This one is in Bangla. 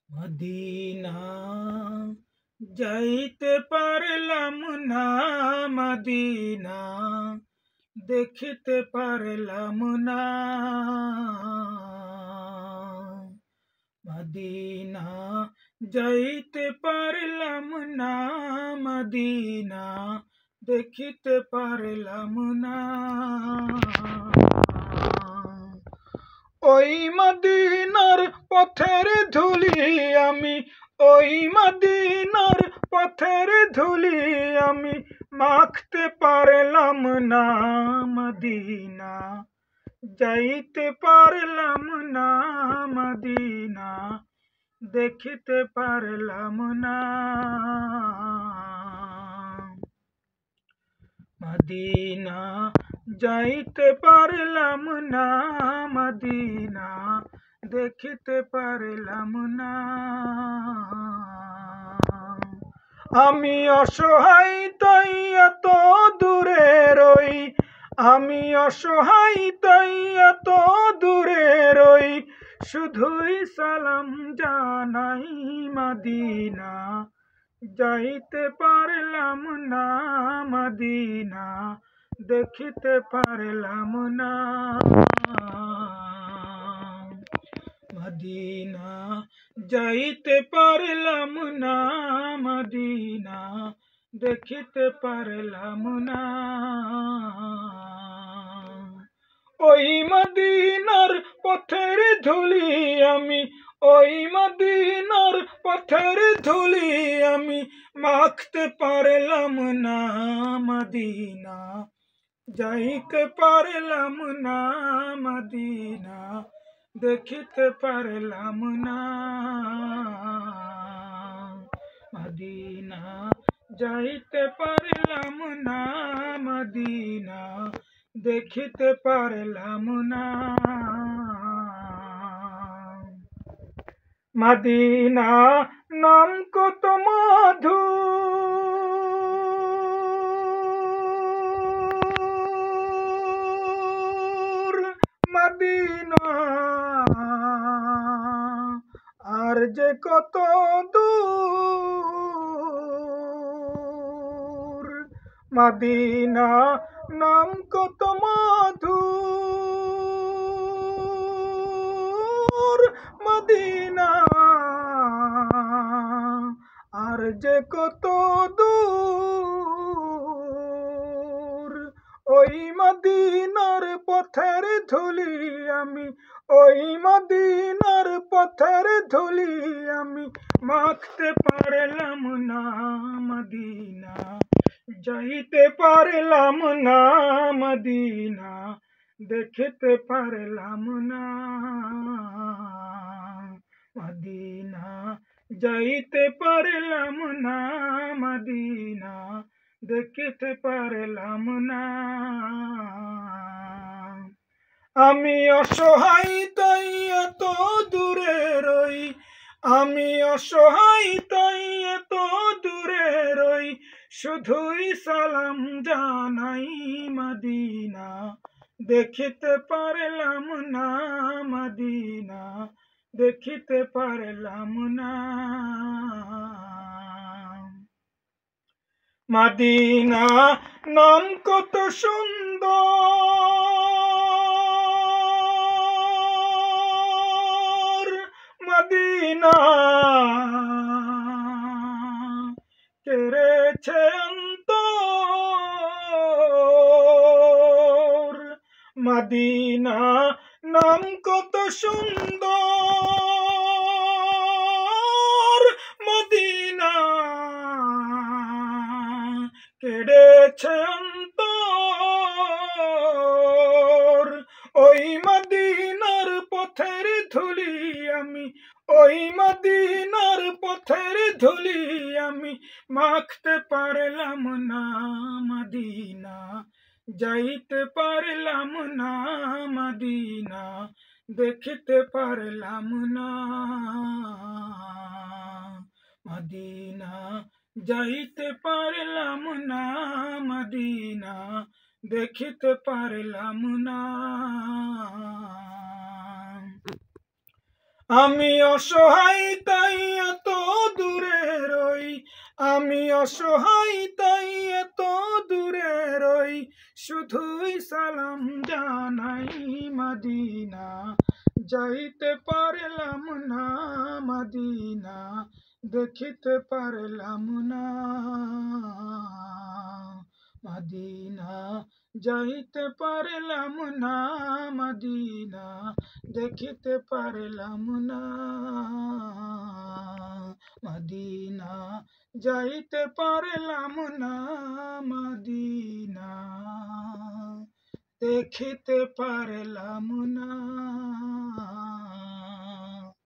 মদিনা যাইতে পারলাম না, মদিনা দেখিতে পারলাম না। মদিনা যাইতে পারলাম না, মদিনা দেখিতে পারলাম না। ওই মদিনার পথের ধুলি আমি, ওই মদিনার পথের ধুলি আমি মাখতে পারলাম না। মদিনা যাইতে পারলাম না, মদিনা দেখিতে পারলাম না। মদিনা যাইতে পারলাম না, মদিনা দেখিতে পারলাম না। আমি অসহায় তাই এত দূরে রই, আমি অসহায় তাই এত দূরে রই, শুধুই সালাম জানাই। মদিনা যাইতে পারলাম না, মদিনা দেখিতে পারলাম না। মদিনা যাইতে পারলাম না, মদিনা দেখিতে পারলাম না। ওই মদিনার পথের ধুলি আমি, ওই মদিনার পথের ধুলি আমি মাখতে পারলাম না। মদিনা যাইতে পারলাম না, মদিনা দেখিতে পারলাম না। মদিনা যাইতে পারলাম না, মদিনা দেখিতে পারলাম না। মদিনা নাম কত মধুর, মদিনা আর যে কত দূর। মদিনা নাম কত মধুর, মদিনা আর যে কত দূর। ওই মদিনার পথের ধুলি আমি, ওই মদিনার পথের ধুলি আমি মাখতে পারলাম না। মদিনা যাইতে পারলাম না, মদিনা দেখিতে পারলাম না। মদিনা যাইতে পারলাম না, মদিনা দেখিতে পারলাম না। আমি অসহায় তাই এত দূরে রই, আমি অসহায় তাই এত দূরে রই, শুধুই সালাম জানাই। মদিনা দেখিতে পারলাম না, মদিনা দেখিতে পারলাম না। মদিনা নাম কত সুন্দর, মদিনা কেড়েছে অন্তর। মদিনা নাম কত সুন্দর, মদিনা কেড়েছে আছে অন্তর। ওই মদিনার পথের ধুলি আমি, ওই মদিনার পথের ধুলি আমি মাখতে পারলাম না। মদিনা যাইতে পারলাম না, মদিনা দেখিতে পারলাম না। মদিনা যাইতে পারলাম না, মদিনা দেখিতে পারলাম না। আমি অসহায় তাই এত দূরে রই, আমি অসহায় তাই এত দূরে রই, শুধুই সালাম জানাই। মদিনা যাইতে পারলাম না, মদিনা দেখিতে পারলাম না। মদিনা যাইতে পারলাম না, মদিনা দেখিতে পারলাম না। মদিনা যাইতে পারলাম না, মদিনা দেখিতে পারলাম না।